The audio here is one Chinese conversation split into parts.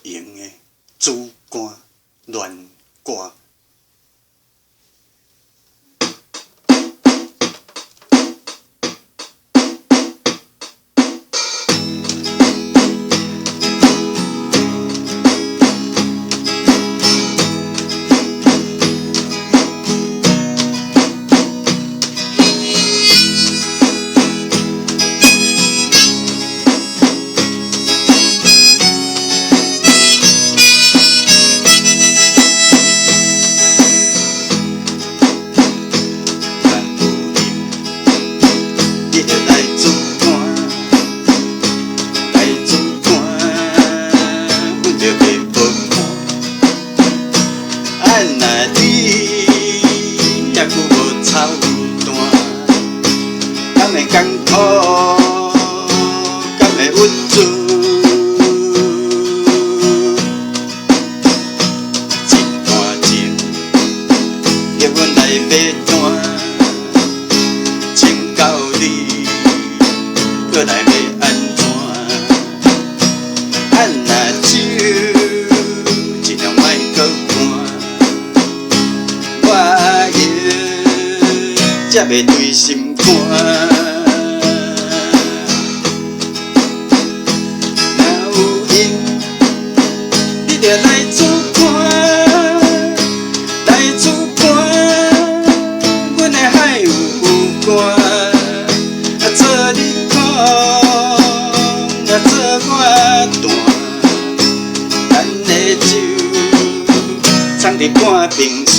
用的主歌、恋歌。艰苦，敢会稳住？一段情，叫阮来买单，情到你，搁来要安怎？按若手，尽量莫搁看，我约，才袂对心肝。 来主管，来主管，阮的海有肝，做你苦，做我担，咱的酒藏伫半屏山。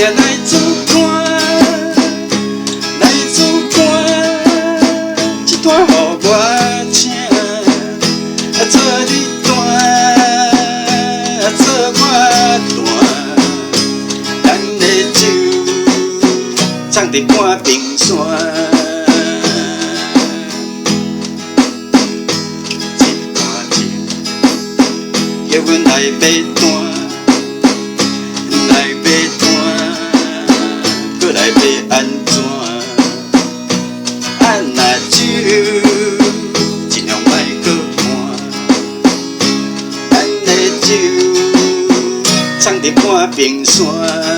来主管，来主管，这段予我请，做你担，做我担，咱的酒藏伫半屏山，一段情，叫阮来买单。 来要安怎？按若酒，尽量莫搁看。咱的酒藏伫半屏山。